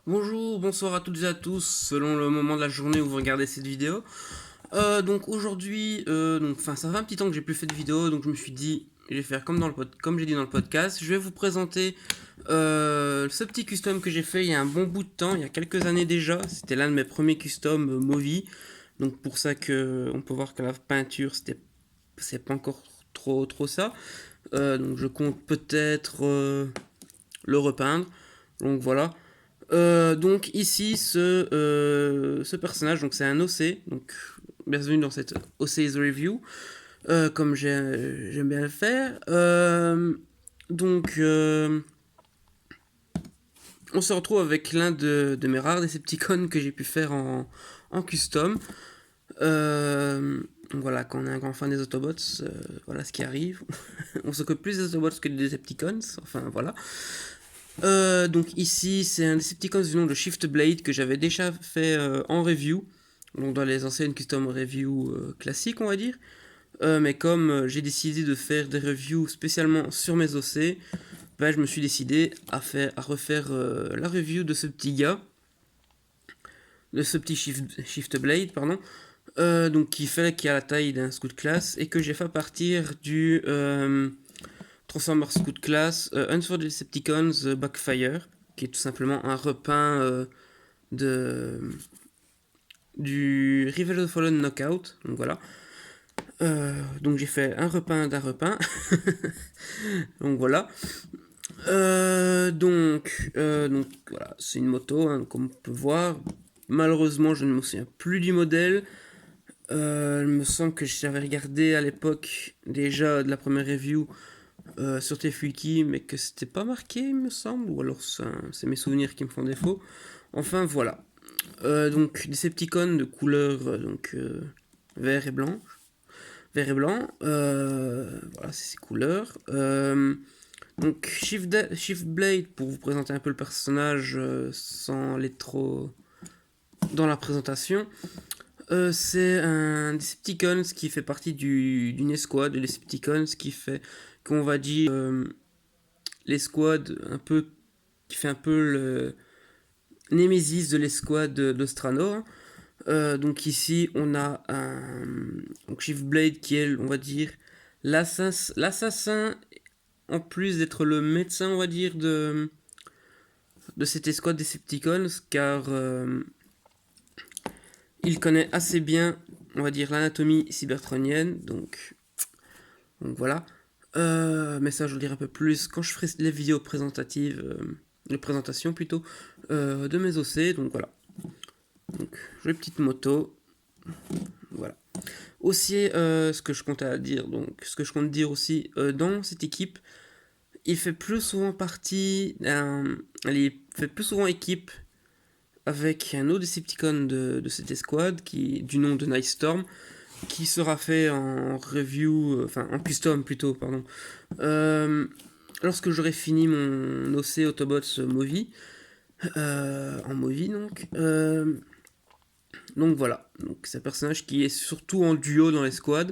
Bonjour, bonsoir à toutes et à tous, selon le moment de la journée où vous regardez cette vidéo. Donc aujourd'hui, ça fait un petit temps que j'ai plus fait de vidéo, donc je me suis dit, je vais faire comme j'ai dit dans le podcast, je vais vous présenter ce petit custom que j'ai fait il y a un bon bout de temps, il y a quelques années déjà. C'était l'un de mes premiers customs Movi, donc pour ça que on peut voir que la peinture c'est pas encore trop ça. Donc je compte peut-être le repeindre. Donc voilà. Donc ici, ce personnage, donc c'est un OC, donc bienvenue dans cette OC's Review, comme j'aime bien le faire. Donc on se retrouve avec l'un de mes rares Decepticons que j'ai pu faire en custom. Donc voilà, quand on est un grand fan des Autobots, voilà ce qui arrive. On s'occupe plus des Autobots que des Decepticons, enfin voilà. Donc ici, c'est un Decepticons du nom de Shift Blade que j'avais déjà fait en review, donc dans les anciennes custom reviews classiques, on va dire. Mais comme j'ai décidé de faire des reviews spécialement sur mes OC, ben, je me suis décidé à refaire la review de ce petit gars, de ce petit Shift Blade, pardon. Donc qui a la taille d'un scout class et que j'ai fait partir du Transformers Scout Class, Hunt for the Decepticons Backfire, qui est tout simplement un repeint de du Rival of Fallen Knockout. Donc voilà. Donc j'ai fait un repeint d'un repeint. Donc voilà. Donc voilà, c'est une moto, hein, comme on peut voir. Malheureusement, je ne me souviens plus du modèle. Il me semble que j'avais regardé à l'époque déjà de la première review sur Tefwiki, mais que c'était pas marqué, il me semble, ou alors c'est mes souvenirs qui me font défaut. Enfin voilà. Donc Decepticon de couleur vert et blanc. Vert et blanc. Voilà, c'est ces couleurs. Donc Shift Blade, pour vous présenter un peu le personnage sans aller trop dans la présentation. C'est un Decepticons qui fait partie d'une escouade de Decepticons qui fait, qu'on va dire, l'escouade un peu, qui fait un peu le Némésis de l'escouade d'Ostrano. Donc ici, on a un donc Shift Blade qui est, on va dire, l'assassin, en plus d'être le médecin, on va dire, de cette escouade Decepticons, car il connaît assez bien, on va dire, l'anatomie cybertronienne, donc voilà. Mais ça, je le dirai un peu plus quand je ferai les vidéos présentatives, les présentations plutôt, de mes OC, donc voilà. Donc, j'ai petite moto, voilà. Aussi, ce que je compte dire aussi, dans cette équipe, il fait plus souvent il fait plus souvent équipe avec un autre Decepticon de cette escouade, du nom de Night Storm, qui sera fait en review, enfin en custom plutôt, pardon. Euh, Lorsque j'aurai fini mon OC Autobots Movi, en Movi donc. Donc voilà, donc c'est un personnage qui est surtout en duo dans les squads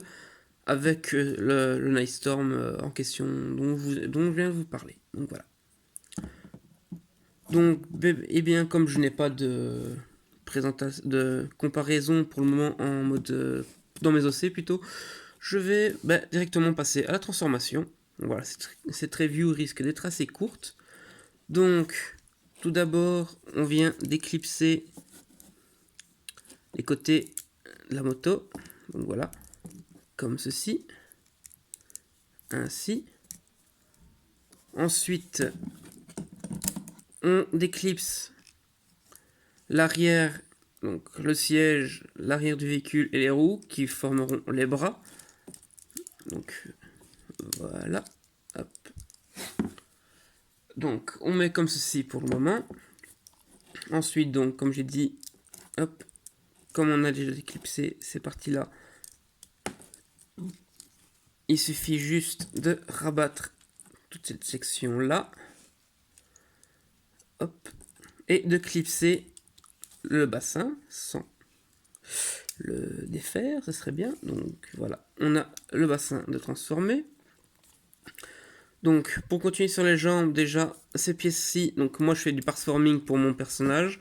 avec le Night Storm en question dont je viens de vous parler. Donc voilà. Donc, eh bien, comme je n'ai pas de comparaison pour le moment en mode dans mes OC plutôt, je vais directement passer à la transformation. Donc voilà, cette review risque d'être assez courte. Donc, tout d'abord, on vient d'éclipser les côtés de la moto. Donc voilà, comme ceci. Ainsi. Ensuite, on déclipse l'arrière, donc le siège, l'arrière du véhicule et les roues qui formeront les bras. Donc voilà. Hop. Donc on met comme ceci pour le moment. Ensuite, donc comme j'ai dit, hop, comme on a déjà déclipsé ces parties-là, il suffit juste de rabattre toute cette section-là. Hop. Et de clipser le bassin sans le défaire, ce serait bien. Donc voilà, on a le bassin de transformer. Donc, pour continuer sur les jambes, déjà, ces pièces-ci, donc moi je fais du parse-forming pour mon personnage.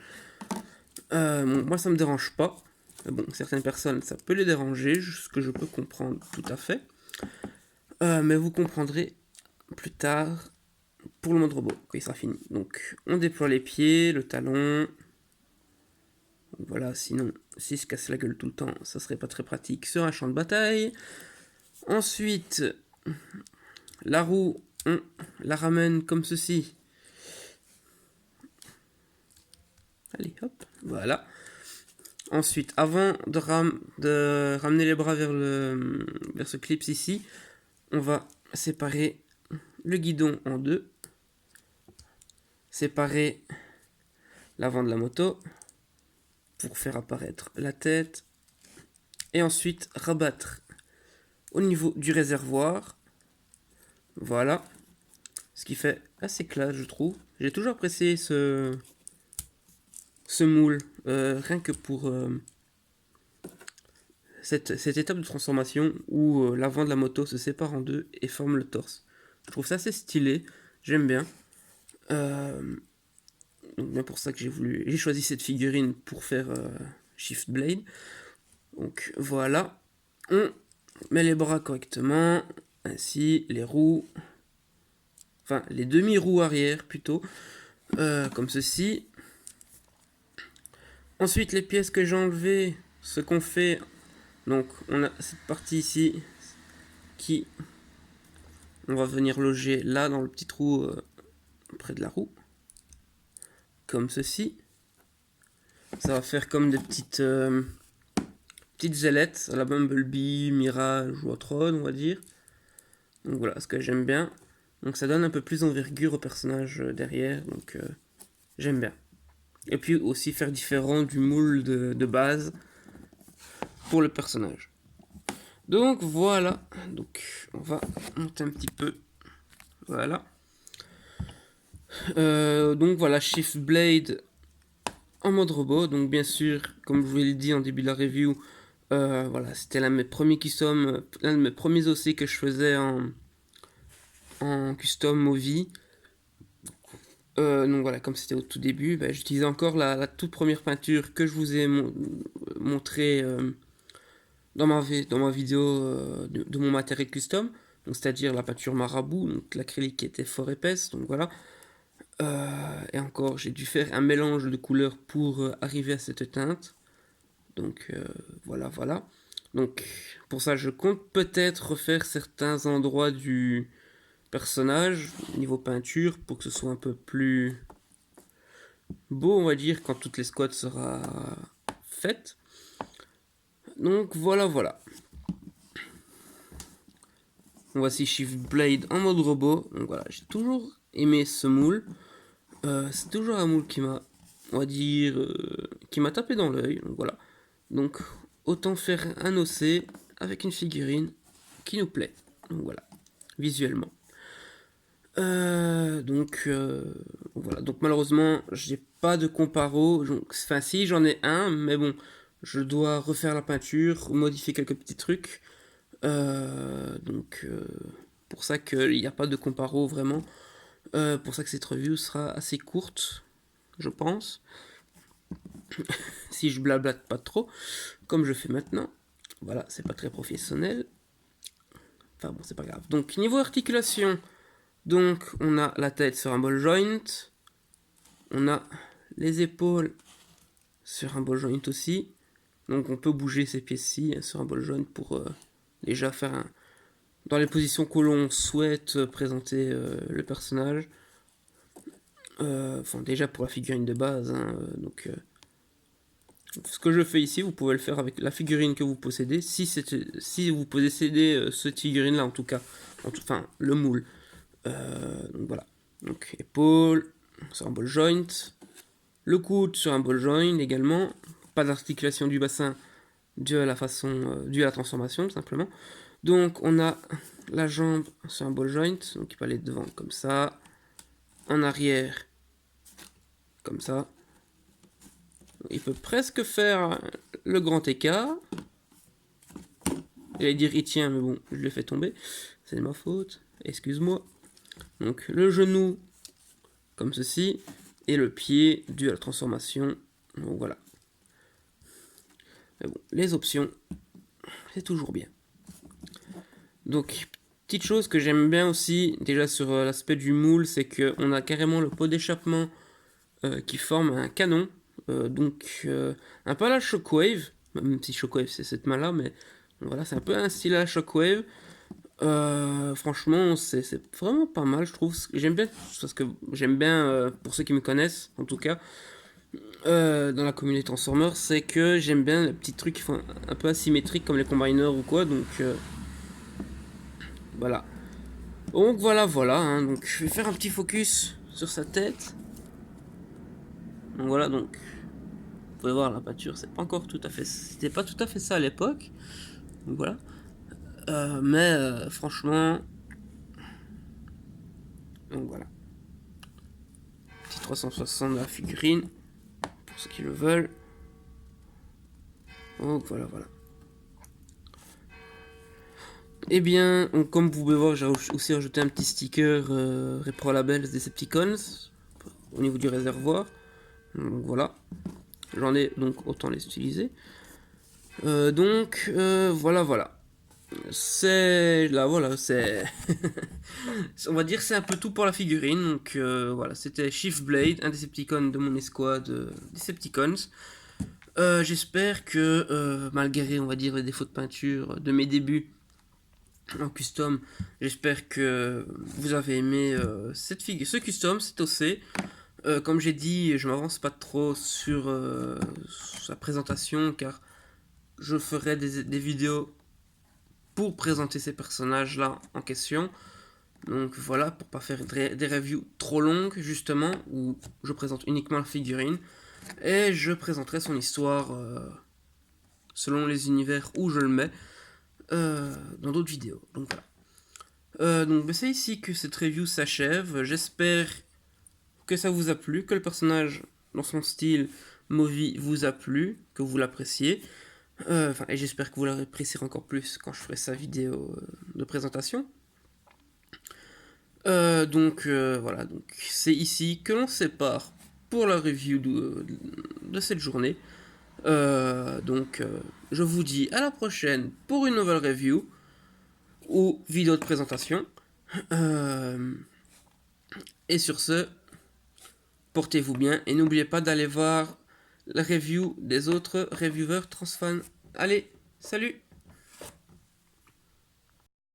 Bon, moi ça me dérange pas. Bon, certaines personnes, ça peut les déranger, ce que je peux comprendre tout à fait. Mais vous comprendrez plus tard pour le mode robot, quand il sera fini. Donc, on déploie les pieds, le talon. Voilà, sinon, si se casse la gueule tout le temps, ça serait pas très pratique sur un champ de bataille. Ensuite, la roue, on la ramène comme ceci. Allez, hop, voilà. Ensuite, avant de ramener les bras vers ce clip ici, on va séparer le guidon en deux. Séparer l'avant de la moto pour faire apparaître la tête. Et ensuite, rabattre au niveau du réservoir. Voilà. Ce qui fait assez classe, je trouve. J'ai toujours apprécié ce moule. Rien que pour cette étape de transformation où l'avant de la moto se sépare en deux et forme le torse. Je trouve ça assez stylé. J'aime bien. Donc bien pour ça que j'ai choisi cette figurine pour faire Shift Blade. Donc voilà. On met les bras correctement. Ainsi, les roues. Enfin, les demi-roues arrière plutôt. Comme ceci. Ensuite, les pièces que j'ai enlevées, ce qu'on fait. Donc, on a cette partie ici qui. On va venir loger là dans le petit trou près de la roue. Comme ceci. Ça va faire comme des petites ailettes à la Bumblebee, Mirage ou Tron, on va dire. Donc voilà, ce que j'aime bien. Donc ça donne un peu plus d'envergure au personnage derrière, donc j'aime bien. Et puis aussi faire différent du moule de base pour le personnage. Donc voilà, donc on va monter un petit peu. Voilà. Donc voilà, Shift Blade en mode robot. Donc bien sûr, comme je vous l'ai dit en début de la review, voilà, c'était l'un de mes premiers custom, l'un de mes premiers OC que je faisais en custom Movie. Donc voilà, comme c'était au tout début, bah, j'utilisais encore la toute première peinture que je vous ai montré dans ma vidéo de mon matériel custom, donc c'est-à-dire la peinture marabout, donc l'acrylique qui était fort épaisse, donc voilà. Et encore, j'ai dû faire un mélange de couleurs pour arriver à cette teinte. Donc voilà. Donc pour ça, je compte peut-être refaire certains endroits du personnage niveau peinture pour que ce soit un peu plus beau, on va dire, quand toutes les squats sera faites. Donc voilà. Voici Shift Blade en mode robot. Donc voilà, j'ai toujours aimé ce moule. C'est toujours un moule qui m'a, on va dire, qui m'a tapé dans l'œil. Donc voilà. Donc autant faire un OC avec une figurine qui nous plaît. Donc voilà, visuellement. Voilà. Donc malheureusement, j'ai pas de comparo. Enfin si, j'en ai un, mais bon, je dois refaire la peinture, modifier quelques petits trucs. Pour ça qu'il n'y a pas de comparo vraiment. Pour ça que cette review sera assez courte, je pense. Si je blablate pas trop, comme je fais maintenant. Voilà, c'est pas très professionnel. Enfin bon, c'est pas grave. Donc niveau articulation, donc on a la tête sur un ball joint. On a les épaules sur un ball joint aussi. Donc on peut bouger ces pièces-ci sur un ball joint pour déjà faire dans les positions que l'on souhaite présenter le personnage. Enfin déjà pour la figurine de base. Ce que je fais ici, vous pouvez le faire avec la figurine que vous possédez. Si vous possédez cette figurine là en tout cas. Enfin le moule. Donc voilà. Donc épaule sur un ball joint. Le coude sur un ball joint également. Pas d'articulation du bassin dû à la transformation tout simplement. Donc on a la jambe sur un ball joint. Donc il peut aller devant comme ça. En arrière comme ça. Il peut presque faire le grand écart. J'allais dire il tient, mais bon, je l'ai fait tomber. C'est de ma faute. Excuse-moi. Donc le genou comme ceci et le pied dû à la transformation. Donc voilà. Mais bon, les options, c'est toujours bien. Donc petite chose que j'aime bien aussi déjà sur l'aspect du moule, c'est qu'on a carrément le pot d'échappement qui forme un canon. Un peu à la Shockwave, même si Shockwave c'est cette main-là, mais voilà, c'est un peu un style à la Shockwave. Franchement, c'est vraiment pas mal, je trouve. J'aime bien, parce que j'aime bien, pour ceux qui me connaissent, en tout cas, dans la communauté Transformers, c'est que j'aime bien les petits trucs qui font un peu asymétriques, comme les combiners ou quoi, donc voilà. Donc voilà, hein, donc je vais faire un petit focus sur sa tête. Donc voilà, donc vous pouvez voir la pâture, c'est pas encore tout à fait, c'était pas tout à fait ça à l'époque. Donc voilà. Mais franchement, donc voilà. Petit 360 de la figurine, pour ceux qui le veulent. Donc voilà. Eh bien, donc, comme vous pouvez voir, j'ai aussi rajouté un petit sticker Repro Labels Decepticons au niveau du réservoir. Donc voilà. J'en ai donc autant les utiliser. Voilà. C'est là, voilà, c'est. On va dire c'est un peu tout pour la figurine. Donc voilà, c'était Shift Blade, un Decepticon de mon escouade Decepticons. J'espère que malgré, on va dire, les défauts de peinture de mes débuts en custom, j'espère que vous avez aimé ce custom, cet OC. Comme j'ai dit, je m'avance pas trop sur sa présentation car je ferai des vidéos pour présenter ces personnages là en question. Donc voilà, pour pas faire des reviews trop longues justement, où je présente uniquement la figurine et je présenterai son histoire selon les univers où je le mets dans d'autres vidéos. Donc voilà. Donc c'est ici que cette review s'achève. J'espère que ça vous a plu, que le personnage dans son style Movie vous a plu, que vous l'appréciez. Et j'espère que vous l'apprécierez encore plus quand je ferai sa vidéo de présentation. Voilà, donc c'est ici que l'on sépare pour la review de cette journée. Je vous dis à la prochaine pour une nouvelle review ou vidéo de présentation. Et sur ce, portez-vous bien et n'oubliez pas d'aller voir la review des autres reviewers transfans. Allez, salut!